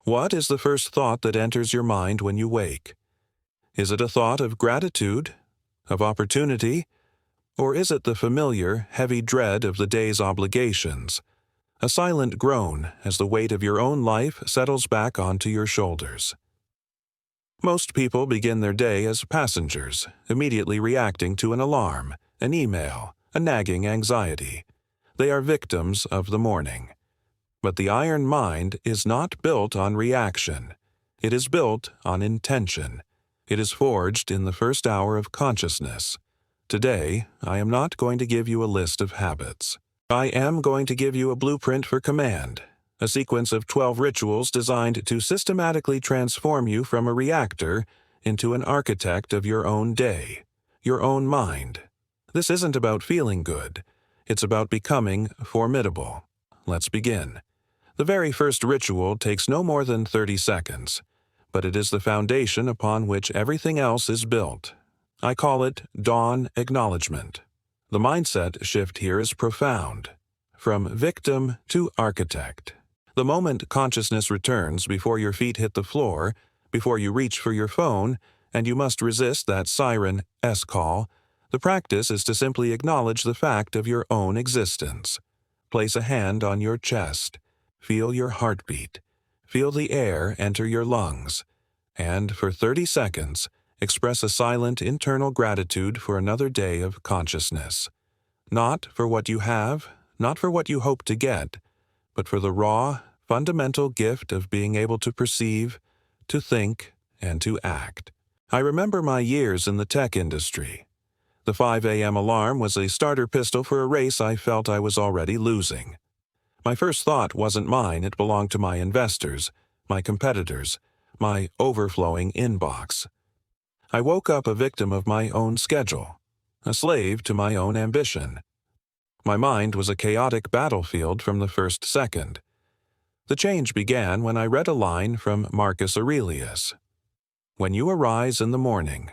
What is the first thought that enters your mind when you wake? Is it a thought of gratitude, of opportunity, or is it the familiar, heavy dread of the day's obligations, a silent groan as the weight of your own life settles back onto your shoulders? Most people begin their day as passengers, immediately reacting to an alarm, an email, a nagging anxiety. They are victims of the morning. But the iron mind is not built on reaction. It is built on intention. It is forged in the first hour of consciousness. Today, I am not going to give you a list of habits. I am going to give you a blueprint for command, a sequence of 12 rituals designed to systematically transform you from a reactor into an architect of your own day, your own mind. This isn't about feeling good. It's about becoming formidable. Let's begin. The very first ritual takes no more than 30 seconds, but it is the foundation upon which everything else is built. I call it dawn acknowledgement. The mindset shift here is profound. From victim to architect. The moment consciousness returns before your feet hit the floor, before you reach for your phone, and you must resist that siren S-call, the practice is to simply acknowledge the fact of your own existence. Place a hand on your chest. Feel your heartbeat. Feel the air enter your lungs. And for 30 seconds, express a silent internal gratitude for another day of consciousness. Not for what you have, not for what you hope to get, but for the raw, fundamental gift of being able to perceive, to think, and to act. I remember my years in the tech industry. The 5 a.m. alarm was a starter pistol for a race I felt I was already losing. My first thought wasn't mine, it belonged to my investors, my competitors, my overflowing inbox. I woke up a victim of my own schedule, a slave to my own ambition. My mind was a chaotic battlefield from the first second. The change began when I read a line from Marcus Aurelius. When you arise in the morning,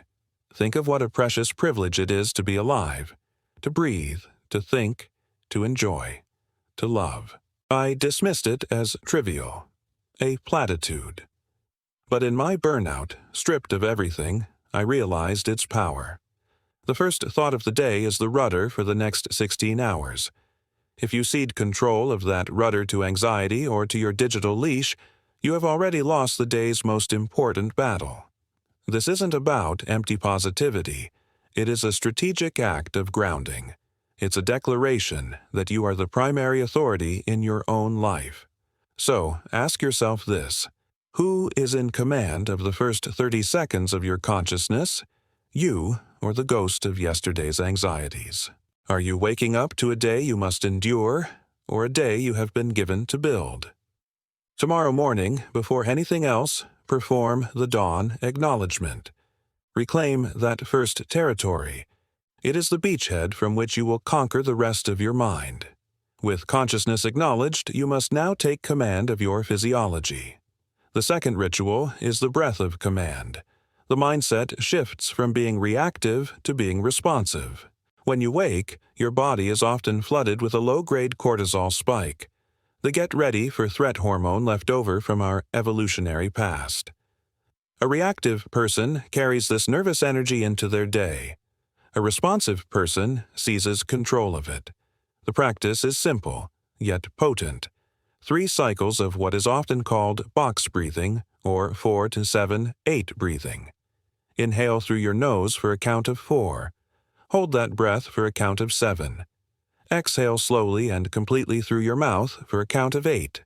think of what a precious privilege it is to be alive, to breathe, to think, to enjoy, to love. I dismissed it as trivial, a platitude. But in my burnout, stripped of everything, I realized its power. The first thought of the day is the rudder for the next 16 hours. If you cede control of that rudder to anxiety or to your digital leash, you have already lost the day's most important battle. This isn't about empty positivity. It is a strategic act of grounding. It's a declaration that you are the primary authority in your own life. So, ask yourself this. Who is in command of the first 30 seconds of your consciousness? You or the ghost of yesterday's anxieties? Are you waking up to a day you must endure, or a day you have been given to build? Tomorrow morning, before anything else, perform the dawn acknowledgement. Reclaim that first territory. It is the beachhead from which you will conquer the rest of your mind. With consciousness acknowledged, you must now take command of your physiology. The second ritual is the breath of command. The mindset shifts from being reactive to being responsive. When you wake, your body is often flooded with a low-grade cortisol spike, the get-ready for threat hormone left over from our evolutionary past. A reactive person carries this nervous energy into their day. A responsive person seizes control of it. The practice is simple, yet potent. 3 cycles of what is often called box breathing, or 4 to 7, 8 breathing. Inhale through your nose for a count of 4. Hold that breath for a count of 7. Exhale slowly and completely through your mouth for a count of 8.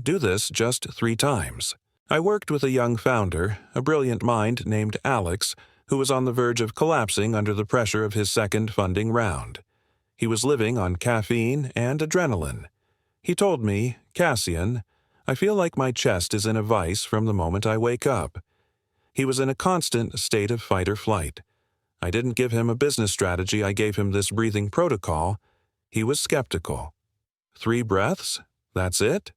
Do this just 3 times. I worked with a young founder, a brilliant mind named Alex, who was on the verge of collapsing under the pressure of his second funding round. He was living on caffeine and adrenaline. He told me, "Cassian, I feel like my chest is in a vice from the moment I wake up." He was in a constant state of fight or flight. I didn't give him a business strategy, I gave him this breathing protocol. He was skeptical. 3 breaths? That's it?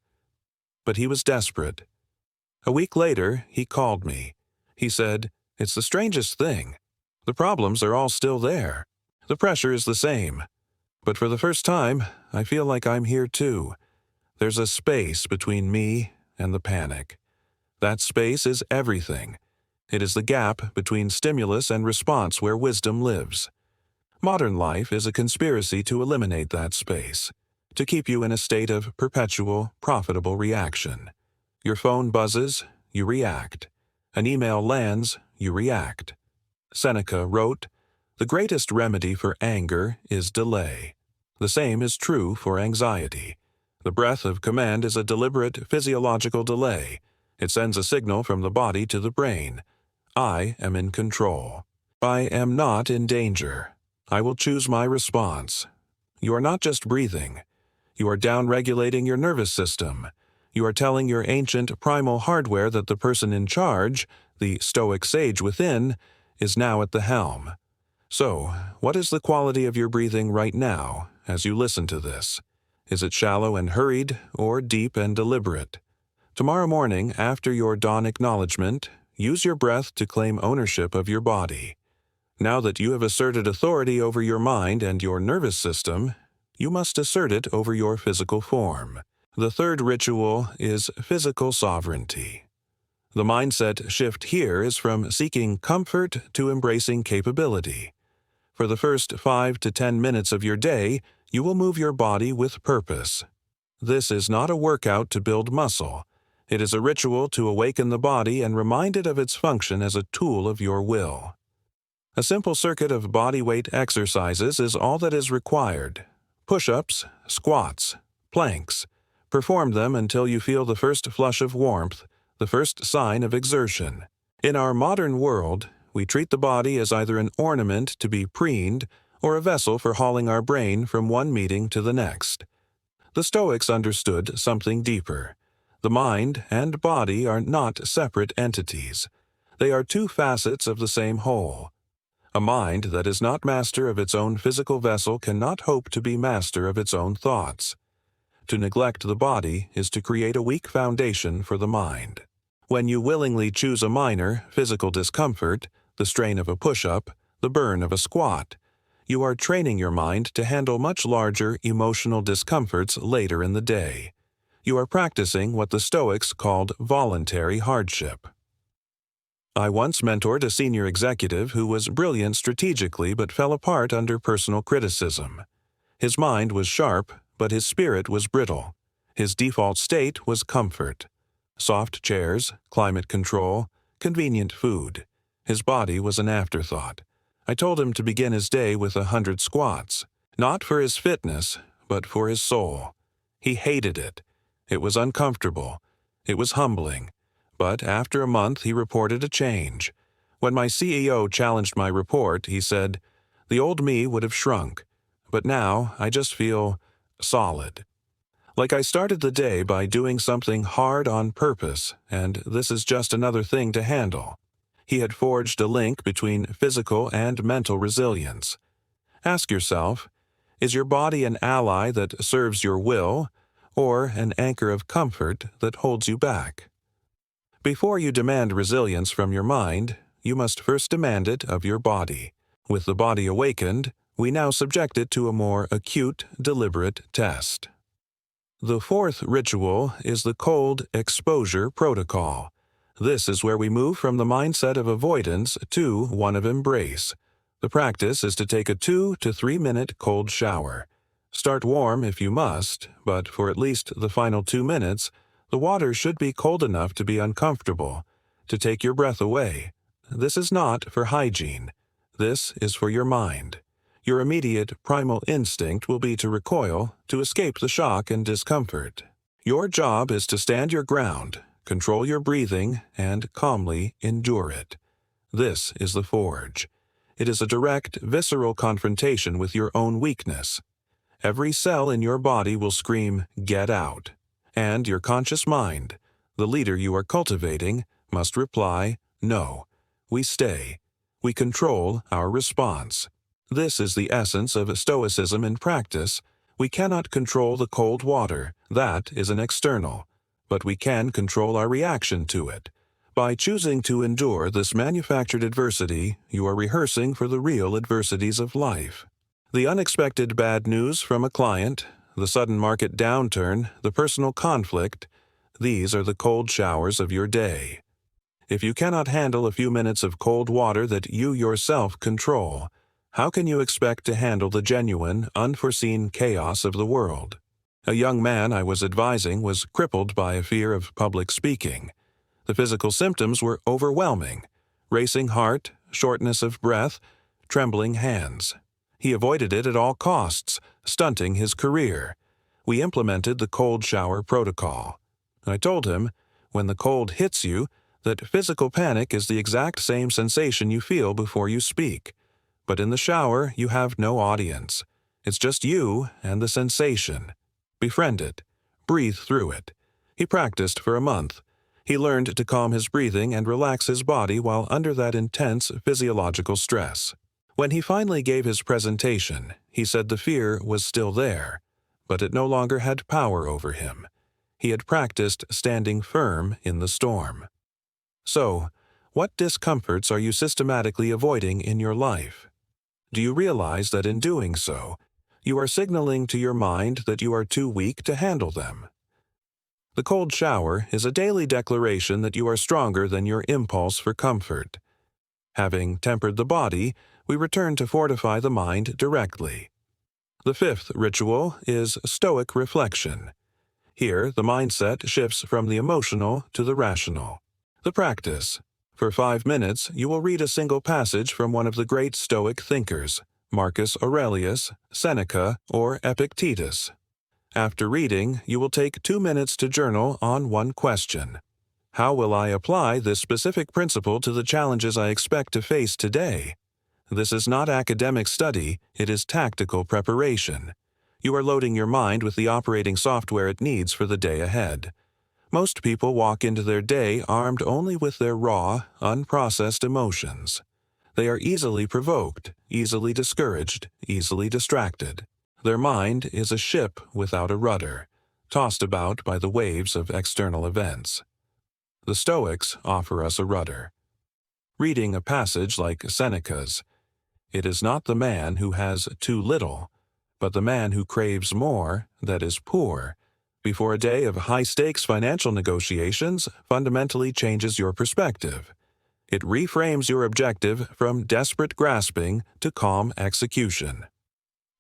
But he was desperate. A week later, he called me. He said, "It's the strangest thing. The problems are all still there. The pressure is the same. But for the first time, I feel like I'm here too. There's a space between me and the panic. That space is everything. It is the gap between stimulus and response where wisdom lives. Modern life is a conspiracy to eliminate that space, to keep you in a state of perpetual, profitable reaction. Your phone buzzes, you react. An email lands, you react. Seneca wrote, "The greatest remedy for anger is delay." The same is true for anxiety. The breath of command is a deliberate physiological delay. It sends a signal from the body to the brain. I am in control. I am not in danger. I will choose my response. You are not just breathing. You are downregulating your nervous system. You are telling your ancient primal hardware that the person in charge, the stoic sage within, is now at the helm. So, what is the quality of your breathing right now as you listen to this? Is it shallow and hurried or deep and deliberate? Tomorrow morning, after your dawn acknowledgement, use your breath to claim ownership of your body. Now that you have asserted authority over your mind and your nervous system, you must assert it over your physical form. The third ritual is physical sovereignty. The mindset shift here is from seeking comfort to embracing capability. For the first 5 to 10 minutes of your day, you will move your body with purpose. This is not a workout to build muscle. It is a ritual to awaken the body and remind it of its function as a tool of your will. A simple circuit of body weight exercises is all that is required. Push-ups, squats, planks. Perform them until you feel the first flush of warmth, the first sign of exertion. In our modern world, we treat the body as either an ornament to be preened or a vessel for hauling our brain from one meeting to the next. The Stoics understood something deeper. The mind and body are not separate entities. They are two facets of the same whole. A mind that is not master of its own physical vessel cannot hope to be master of its own thoughts. To neglect the body is to create a weak foundation for the mind. When you willingly choose a minor, physical discomfort, the strain of a push-up, the burn of a squat, you are training your mind to handle much larger emotional discomforts later in the day. You are practicing what the Stoics called voluntary hardship. I once mentored a senior executive who was brilliant strategically but fell apart under personal criticism. His mind was sharp, but his spirit was brittle. His default state was comfort. Soft chairs, climate control, convenient food. His body was an afterthought. I told him to begin his day with 100 squats, not for his fitness, but for his soul. He hated it. It was uncomfortable. It was humbling. But after a month, he reported a change. When my CEO challenged my report, he said, "The old me would have shrunk, but now I just feel solid." Like I started the day by doing something hard on purpose, and this is just another thing to handle. He had forged a link between physical and mental resilience. Ask yourself, is your body an ally that serves your will, or an anchor of comfort that holds you back? Before you demand resilience from your mind, you must first demand it of your body. With the body awakened, we now subject it to a more acute, deliberate test. The fourth ritual is the cold exposure protocol. This is where we move from the mindset of avoidance to one of embrace. The practice is to take a 2 to 3 minute cold shower. Start warm if you must, but for at least the final 2 minutes, the water should be cold enough to be uncomfortable, to take your breath away. This is not for hygiene. This is for your mind. Your immediate primal instinct will be to recoil, to escape the shock and discomfort. Your job is to stand your ground, control your breathing, and calmly endure it. This is the forge. It is a direct, visceral confrontation with your own weakness. Every cell in your body will scream, "Get out." And your conscious mind, the leader you are cultivating, must reply, "No." We stay. We control our response. This is the essence of Stoicism in practice. We cannot control the cold water. That is an external. But we can control our reaction to it. By choosing to endure this manufactured adversity, you are rehearsing for the real adversities of life. The unexpected bad news from a client, the sudden market downturn, the personal conflict, These are the cold showers of your day. If you cannot handle a few minutes of cold water that you yourself control, how can you expect to handle the genuine, unforeseen chaos of the world? A young man I was advising was crippled by a fear of public speaking. The physical symptoms were overwhelming: racing heart, shortness of breath, trembling hands. He avoided it at all costs, stunting his career. We implemented the cold shower protocol. I told him, when the cold hits you, that physical panic is the exact same sensation you feel before you speak. But in the shower, you have no audience. It's just you and the sensation. Befriend it. Breathe through it. He practiced for a month. He learned to calm his breathing and relax his body while under that intense physiological stress. When he finally gave his presentation, he said the fear was still there, but it no longer had power over him. He had practiced standing firm in the storm. So, what discomforts are you systematically avoiding in your life? Do you realize that in doing so, you are signaling to your mind that you are too weak to handle them? The cold shower is a daily declaration that you are stronger than your impulse for comfort. Having tempered the body, we return to fortify the mind directly. The fifth ritual is Stoic reflection. Here, the mindset shifts from the emotional to the rational. The practice. For 5 minutes, you will read a single passage from one of the great Stoic thinkers, Marcus Aurelius, Seneca, or Epictetus. After reading, you will take 2 minutes to journal on one question. How will I apply this specific principle to the challenges I expect to face today? This is not academic study, it is tactical preparation. You are loading your mind with the operating software it needs for the day ahead. Most people walk into their day armed only with their raw, unprocessed emotions. They are easily provoked, easily discouraged, easily distracted. Their mind is a ship without a rudder, tossed about by the waves of external events. The Stoics offer us a rudder. Reading a passage like Seneca's, "It is not the man who has too little, but the man who craves more that is poor," before a day of high-stakes financial negotiations fundamentally changes your perspective. It reframes your objective from desperate grasping to calm execution.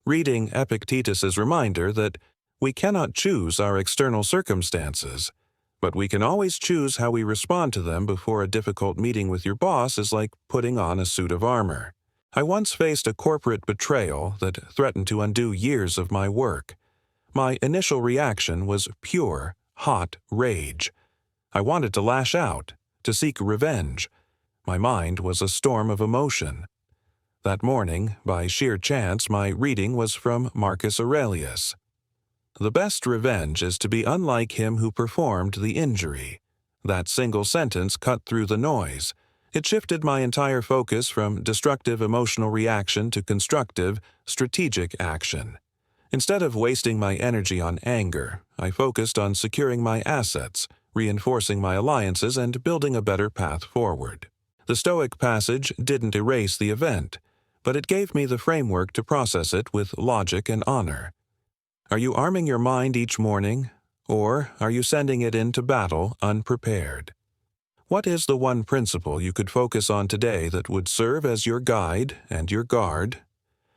Reading Epictetus's reminder that we cannot choose our external circumstances, but we can always choose how we respond to them before a difficult meeting with your boss is like putting on a suit of armor. I once faced a corporate betrayal that threatened to undo years of my work. My initial reaction was pure, hot rage. I wanted to lash out, to seek revenge. My mind was a storm of emotion. That morning, by sheer chance, my reading was from Marcus Aurelius. The best revenge is to be unlike him who performed the injury. That single sentence cut through the noise. It shifted my entire focus from destructive emotional reaction to constructive, strategic action. Instead of wasting my energy on anger, I focused on securing my assets, reinforcing my alliances, and building a better path forward. The Stoic passage didn't erase the event, but it gave me the framework to process it with logic and honor. Are you arming your mind each morning, or are you sending it into battle unprepared? What is the one principle you could focus on today that would serve as your guide and your guard?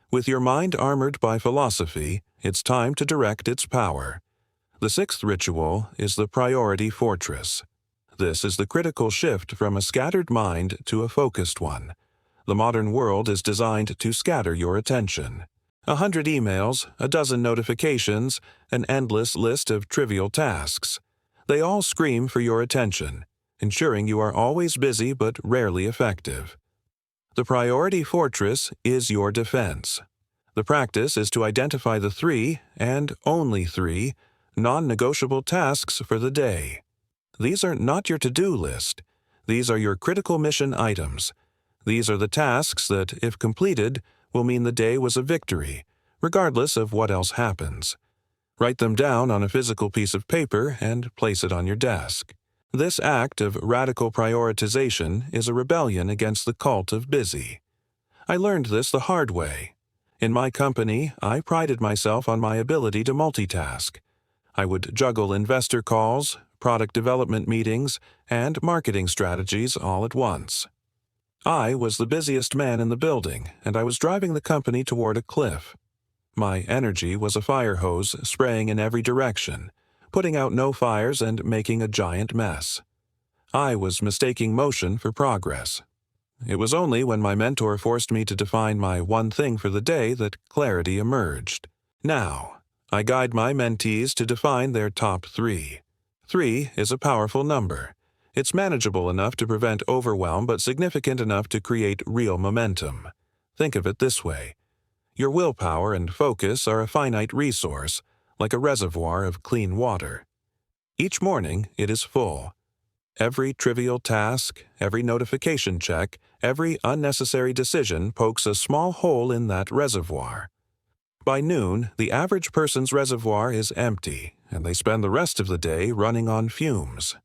With your mind armored by philosophy, it's time to direct its power. The sixth ritual is the priority fortress. This is the critical shift from a scattered mind to a focused one. The modern world is designed to scatter your attention. 100 emails, a dozen notifications, an endless list of trivial tasks. They all scream for your attention, ensuring you are always busy but rarely effective. The priority fortress is your defense. The practice is to identify the 3, and only 3, non-negotiable tasks for the day. These are not your to-do list. These are your critical mission items. These are the tasks that, if completed, will mean the day was a victory, regardless of what else happens. Write them down on a physical piece of paper and place it on your desk. This act of radical prioritization is a rebellion against the cult of busy. I learned this the hard way. In my company, I prided myself on my ability to multitask. I would juggle investor calls, product development meetings, and marketing strategies all at once. I was the busiest man in the building, and I was driving the company toward a cliff. My energy was a fire hose spraying in every direction, putting out no fires and making a giant mess. I was mistaking motion for progress. It was only when my mentor forced me to define my one thing for the day that clarity emerged. Now, I guide my mentees to define their top 3. 3 is a powerful number. It's manageable enough to prevent overwhelm but significant enough to create real momentum. Think of it this way. Your willpower and focus are a finite resource, like a reservoir of clean water. Each morning, it is full. Every trivial task, every notification check, every unnecessary decision pokes a small hole in that reservoir. By noon, the average person's reservoir is empty, and they spend the rest of the day running on fumes.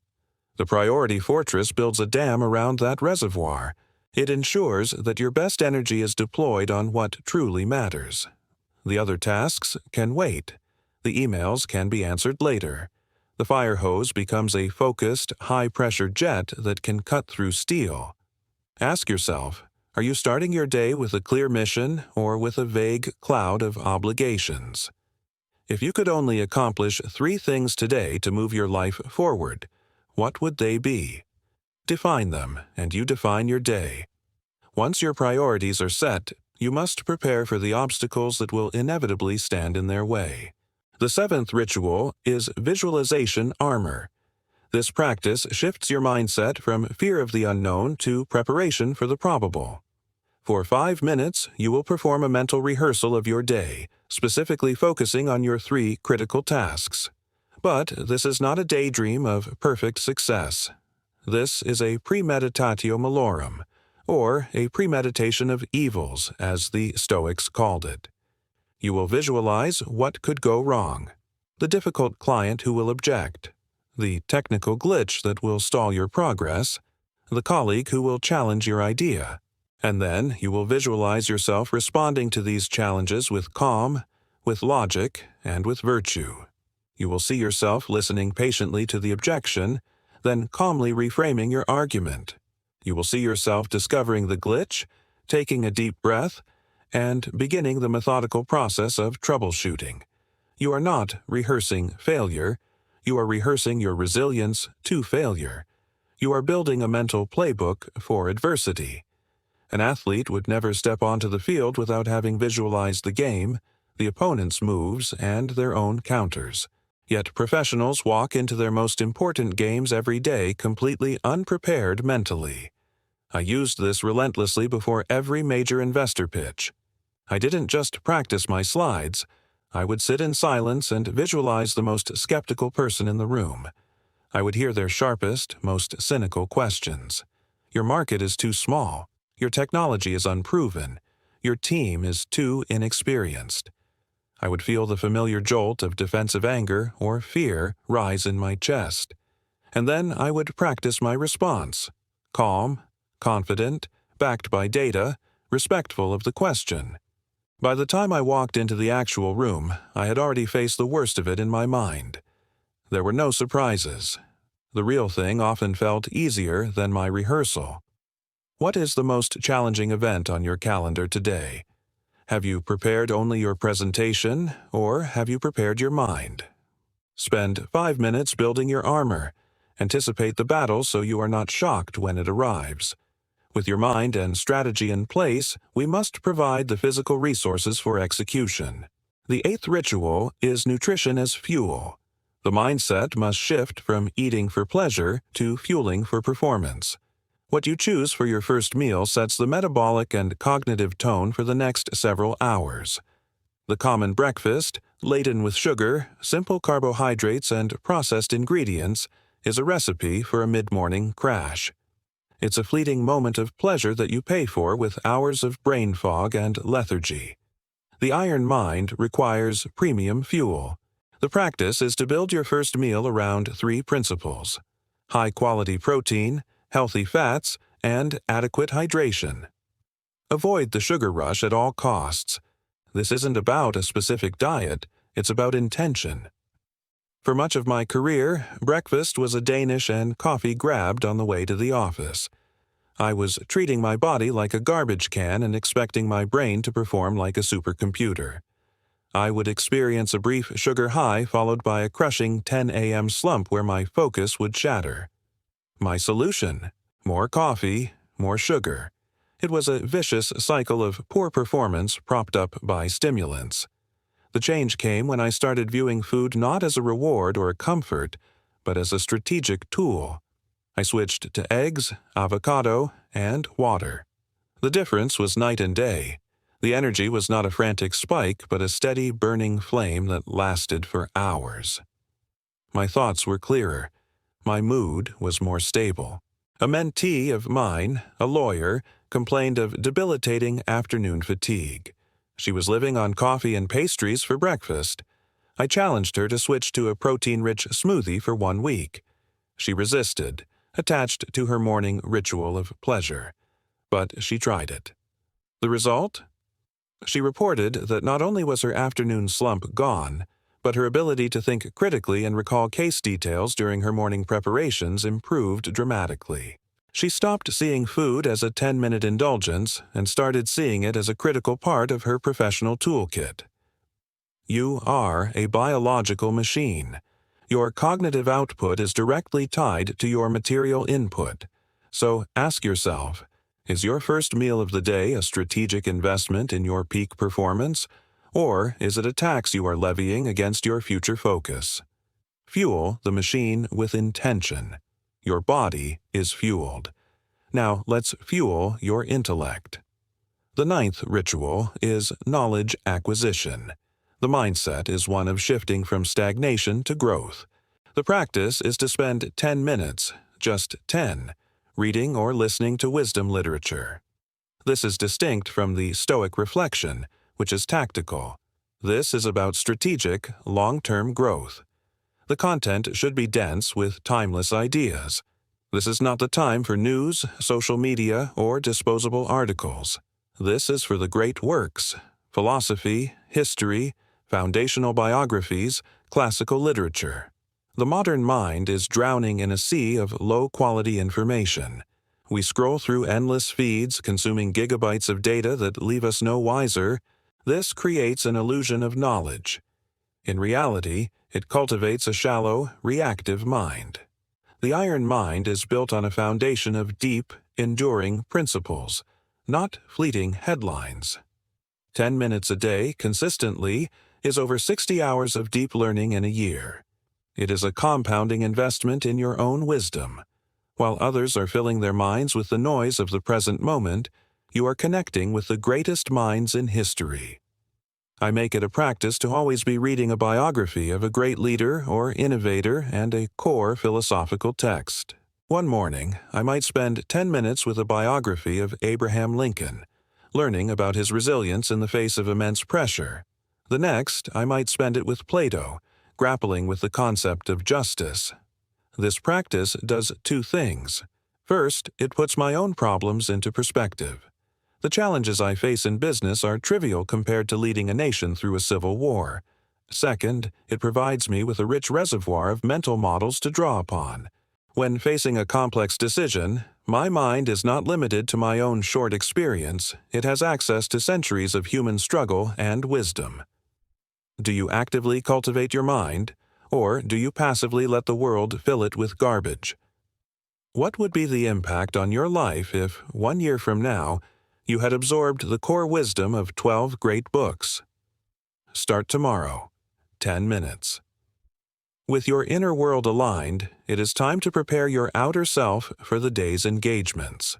The priority fortress builds a dam around that reservoir. It ensures that your best energy is deployed on what truly matters. The other tasks can wait. The emails can be answered later. The fire hose becomes a focused, high-pressure jet that can cut through steel. Ask yourself, are you starting your day with a clear mission or with a vague cloud of obligations? If you could only accomplish 3 things today to move your life forward, what would they be? Define them, and you define your day. Once your priorities are set, you must prepare for the obstacles that will inevitably stand in their way. The 7th ritual is visualization armor. This practice shifts your mindset from fear of the unknown to preparation for the probable. For 5 minutes, you will perform a mental rehearsal of your day, specifically focusing on your 3 critical tasks. But this is not a daydream of perfect success. This is a premeditatio malorum, or a premeditation of evils, as the Stoics called it. You will visualize what could go wrong, the difficult client who will object, the technical glitch that will stall your progress, the colleague who will challenge your idea, and then you will visualize yourself responding to these challenges with calm, with logic, and with virtue. You will see yourself listening patiently to the objection, then calmly reframing your argument. You will see yourself discovering the glitch, taking a deep breath, and beginning the methodical process of troubleshooting. You are not rehearsing failure. You are rehearsing your resilience to failure. You are building a mental playbook for adversity. An athlete would never step onto the field without having visualized the game, the opponent's moves, and their own counters. Yet professionals walk into their most important games every day completely unprepared mentally. I used this relentlessly before every major investor pitch. I didn't just practice my slides. I would sit in silence and visualize the most skeptical person in the room. I would hear their sharpest, most cynical questions. Your market is too small. Your technology is unproven. Your team is too inexperienced. I would feel the familiar jolt of defensive anger or fear rise in my chest. And then I would practice my response. Calm, confident, backed by data, respectful of the question. By the time I walked into the actual room, I had already faced the worst of it in my mind. There were no surprises. The real thing often felt easier than my rehearsal. What is the most challenging event on your calendar today? Have you prepared only your presentation, or have you prepared your mind? Spend 5 minutes building your armor. Anticipate the battle so you are not shocked when it arrives. With your mind and strategy in place, we must provide the physical resources for execution. The 8th ritual is nutrition as fuel. The mindset must shift from eating for pleasure to fueling for performance. What you choose for your first meal sets the metabolic and cognitive tone for the next several hours. The common breakfast, laden with sugar, simple carbohydrates, and processed ingredients, is a recipe for a mid-morning crash. It's a fleeting moment of pleasure that you pay for with hours of brain fog and lethargy. The iron mind requires premium fuel. The practice is to build your first meal around 3 principles: high-quality protein, healthy fats, and adequate hydration. Avoid the sugar rush at all costs. This isn't about a specific diet, it's about intention. For much of my career, breakfast was a Danish and coffee grabbed on the way to the office. I was treating my body like a garbage can and expecting my brain to perform like a supercomputer. I would experience a brief sugar high followed by a crushing 10 a.m. slump where my focus would shatter. My solution: more coffee, more sugar. It was a vicious cycle of poor performance propped up by stimulants. The change came when I started viewing food not as a reward or a comfort, but as a strategic tool. I switched to eggs, avocado, and water. The difference was night and day. The energy was not a frantic spike, but a steady, burning flame that lasted for hours. My thoughts were clearer. My mood was more stable. A mentee of mine, a lawyer, complained of debilitating afternoon fatigue. She was living on coffee and pastries for breakfast. I challenged her to switch to a protein-rich smoothie for 1 week. She resisted, attached to her morning ritual of pleasure. But she tried it. The result? She reported that not only was her afternoon slump gone, but her ability to think critically and recall case details during her morning preparations improved dramatically. She stopped seeing food as a 10-minute indulgence and started seeing it as a critical part of her professional toolkit. You are a biological machine. Your cognitive output is directly tied to your material input. So ask yourself, is your first meal of the day a strategic investment in your peak performance, or is it a tax you are levying against your future focus? Fuel the machine with intention. Your body is fueled. Now let's fuel your intellect. The 9th ritual is knowledge acquisition. The mindset is one of shifting from stagnation to growth. The practice is to spend 10 minutes, just 10, reading or listening to wisdom literature. This is distinct from the Stoic reflection, which is tactical. This is about strategic, long-term growth. The content should be dense with timeless ideas. This is not the time for news, social media, or disposable articles. This is for the great works: philosophy, history, foundational biographies, classical literature. The modern mind is drowning in a sea of low-quality information. We scroll through endless feeds, consuming gigabytes of data that leave us no wiser. This creates an illusion of knowledge. In reality, it cultivates a shallow, reactive mind. The iron mind is built on a foundation of deep, enduring principles, not fleeting headlines. 10 minutes a day, consistently, is over 60 hours of deep learning in a year. It is a compounding investment in your own wisdom. While others are filling their minds with the noise of the present moment, you are connecting with the greatest minds in history. I make it a practice to always be reading a biography of a great leader or innovator and a core philosophical text. One morning, I might spend 10 minutes with a biography of Abraham Lincoln, learning about his resilience in the face of immense pressure. The next, I might spend it with Plato, grappling with the concept of justice. This practice does 2 things. First, it puts my own problems into perspective. The challenges I face in business are trivial compared to leading a nation through a civil war. Second, it provides me with a rich reservoir of mental models to draw upon. When facing a complex decision, my mind is not limited to my own short experience. It has access to centuries of human struggle and wisdom. Do you actively cultivate your mind, or do you passively let the world fill it with garbage? What would be the impact on your life if, 1 year from now, you had absorbed the core wisdom of 12 great books? Start tomorrow. 10 minutes. With your inner world aligned, it is time to prepare your outer self for the day's engagements.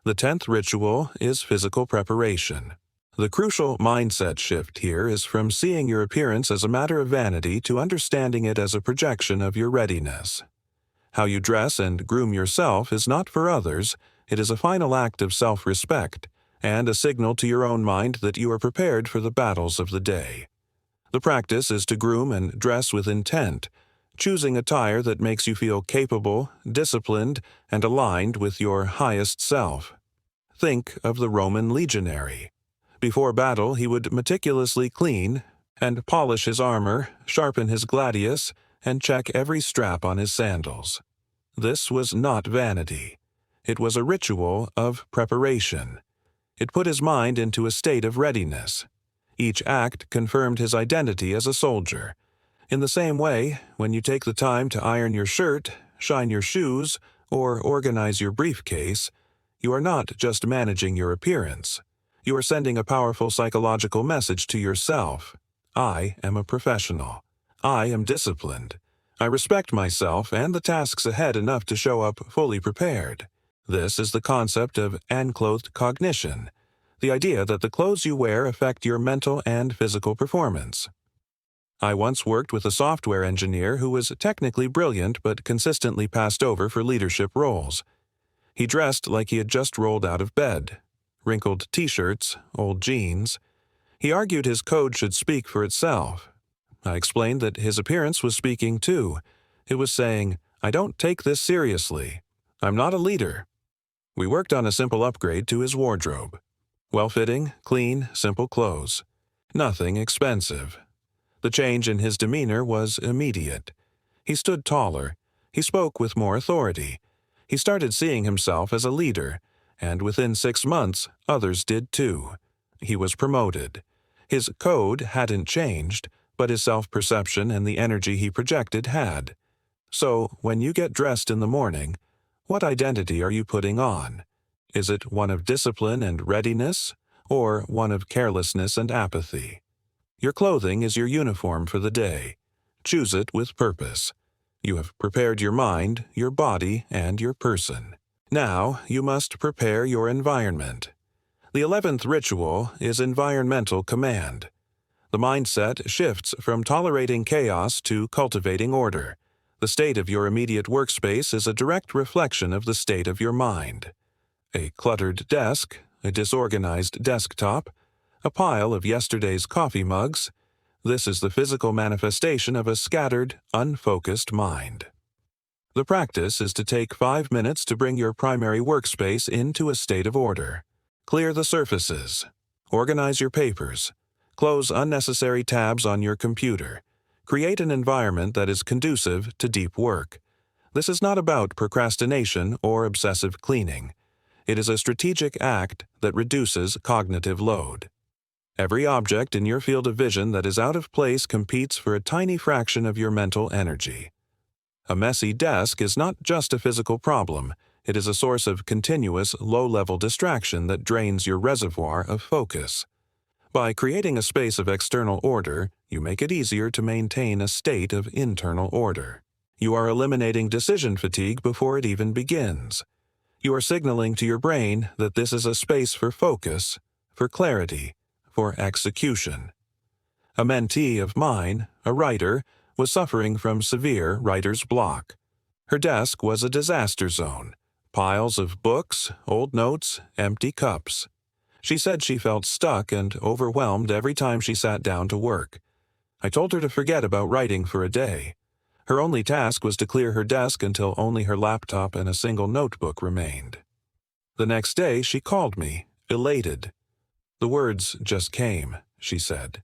The 10th ritual is physical preparation. The crucial mindset shift here is from seeing your appearance as a matter of vanity to understanding it as a projection of your readiness. How you dress and groom yourself is not for others. It is a final act of self-respect and a signal to your own mind that you are prepared for the battles of the day. The practice is to groom and dress with intent, choosing attire that makes you feel capable, disciplined, and aligned with your highest self. Think of the Roman legionary. Before battle, he would meticulously clean and polish his armor, sharpen his gladius, and check every strap on his sandals. This was not vanity. It was a ritual of preparation. It put his mind into a state of readiness. Each act confirmed his identity as a soldier. In the same way, when you take the time to iron your shirt, shine your shoes, or organize your briefcase, you are not just managing your appearance. You are sending a powerful psychological message to yourself. I am a professional. I am disciplined. I respect myself and the tasks ahead enough to show up fully prepared. This is the concept of unclothed cognition, the idea that the clothes you wear affect your mental and physical performance. I once worked with a software engineer who was technically brilliant but consistently passed over for leadership roles. He dressed like he had just rolled out of bed. Wrinkled t-shirts, old jeans. He argued his code should speak for itself. I explained that his appearance was speaking too. It was saying, "I don't take this seriously. I'm not a leader." We worked on a simple upgrade to his wardrobe. Well-fitting, clean, simple clothes. Nothing expensive. The change in his demeanor was immediate. He stood taller. He spoke with more authority. He started seeing himself as a leader, and within 6 months, others did too. He was promoted. His code hadn't changed, but his self-perception and the energy he projected had. So, when you get dressed in the morning, what identity are you putting on? Is it one of discipline and readiness, or one of carelessness and apathy? Your clothing is your uniform for the day. Choose it with purpose. You have prepared your mind, your body, and your person. Now, you must prepare your environment. The 11th ritual is environmental command. The mindset shifts from tolerating chaos to cultivating order. The state of your immediate workspace is a direct reflection of the state of your mind. A cluttered desk, a disorganized desktop, a pile of yesterday's coffee mugs. This is the physical manifestation of a scattered, unfocused mind. The practice is to take 5 minutes to bring your primary workspace into a state of order. Clear the surfaces. Organize your papers. Close unnecessary tabs on your computer. Create an environment that is conducive to deep work. This is not about procrastination or obsessive cleaning. It is a strategic act that reduces cognitive load. Every object in your field of vision that is out of place competes for a tiny fraction of your mental energy. A messy desk is not just a physical problem. It is a source of continuous, low-level distraction that drains your reservoir of focus. By creating a space of external order, you make it easier to maintain a state of internal order. You are eliminating decision fatigue before it even begins. You are signaling to your brain that this is a space for focus, for clarity, for execution. A mentee of mine, a writer, was suffering from severe writer's block. Her desk was a disaster zone. Piles of books, old notes, empty cups. She said she felt stuck and overwhelmed every time she sat down to work. I told her to forget about writing for a day. Her only task was to clear her desk until only her laptop and a single notebook remained. The next day she called me, elated. "The words just came," she said.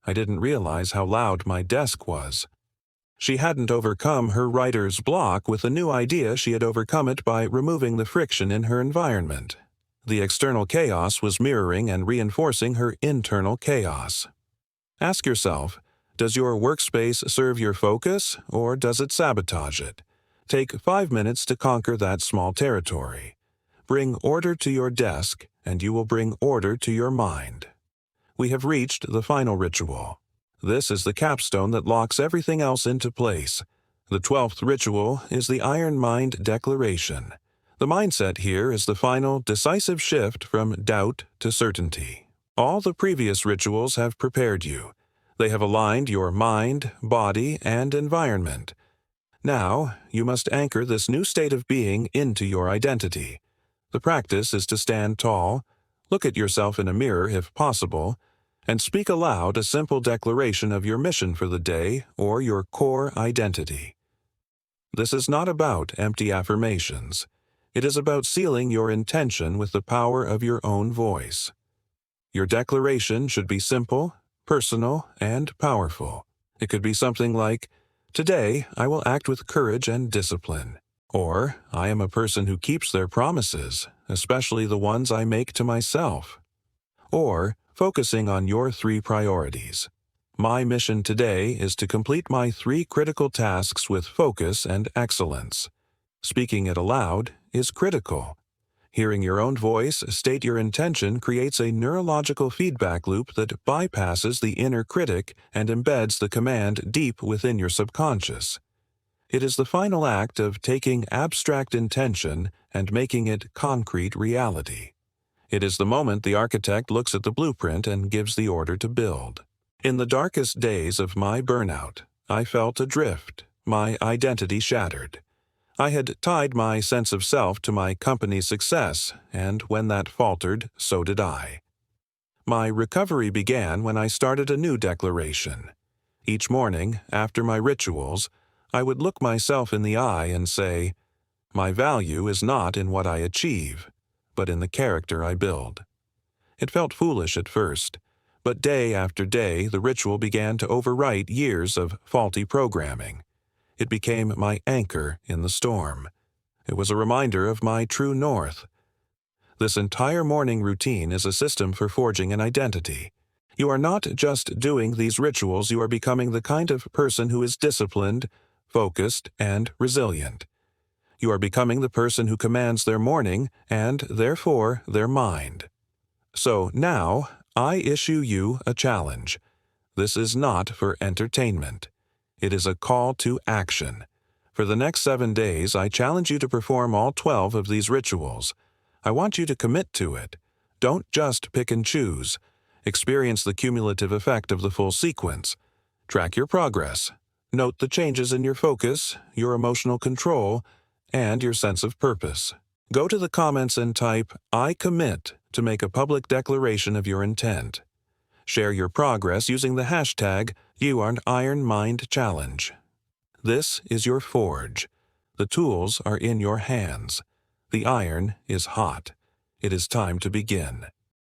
"I didn't realize how loud my desk was." She hadn't overcome her writer's block with a new idea. She had overcome it by removing the friction in her environment. The external chaos was mirroring and reinforcing her internal chaos. Ask yourself, does your workspace serve your focus, or does it sabotage it? Take 5 minutes to conquer that small territory. Bring order to your desk, and you will bring order to your mind. We have reached the final ritual. This is the capstone that locks everything else into place. The 12th ritual is the Iron Mind Declaration. The mindset here is the final, decisive shift from doubt to certainty. All the previous rituals have prepared you. They have aligned your mind, body, and environment. Now, you must anchor this new state of being into your identity. The practice is to stand tall, look at yourself in a mirror if possible, and speak aloud a simple declaration of your mission for the day or your core identity. This is not about empty affirmations. It is about sealing your intention with the power of your own voice. Your declaration should be simple, personal, and powerful. It could be something like, Today, I will act with courage and discipline. Or, I am a person who keeps their promises, especially the ones I make to myself. Or, focusing on your 3 priorities. My mission today is to complete my 3 critical tasks with focus and excellence. Speaking it aloud is critical. Hearing your own voice state your intention creates a neurological feedback loop that bypasses the inner critic and embeds the command deep within your subconscious. It is the final act of taking abstract intention and making it concrete reality. It is the moment the architect looks at the blueprint and gives the order to build. In the darkest days of my burnout, I felt adrift, my identity shattered. I had tied my sense of self to my company's success, and when that faltered, so did I. My recovery began when I started a new declaration. Each morning, after my rituals, I would look myself in the eye and say, "My value is not in what I achieve, but in the character I build." It felt foolish at first, but day after day the ritual began to overwrite years of faulty programming. It became my anchor in the storm. It was a reminder of my true north. This entire morning routine is a system for forging an identity. You are not just doing these rituals, you are becoming the kind of person who is disciplined, focused, and resilient. You are becoming the person who commands their morning and, therefore, their mind. So now, I issue you a challenge. This is not for entertainment. It is a call to action. For the next 7 days, I challenge you to perform all 12 of these rituals. I want you to commit to it. Don't just pick and choose. Experience the cumulative effect of the full sequence. Track your progress. Note the changes in your focus, your emotional control, and your sense of purpose. Go to the comments and type, "I commit," to make a public declaration of your intent. Share your progress using the hashtag #YouAreAnIronMindChallenge. This is your forge. The tools are in your hands. The iron is hot. It is time to begin.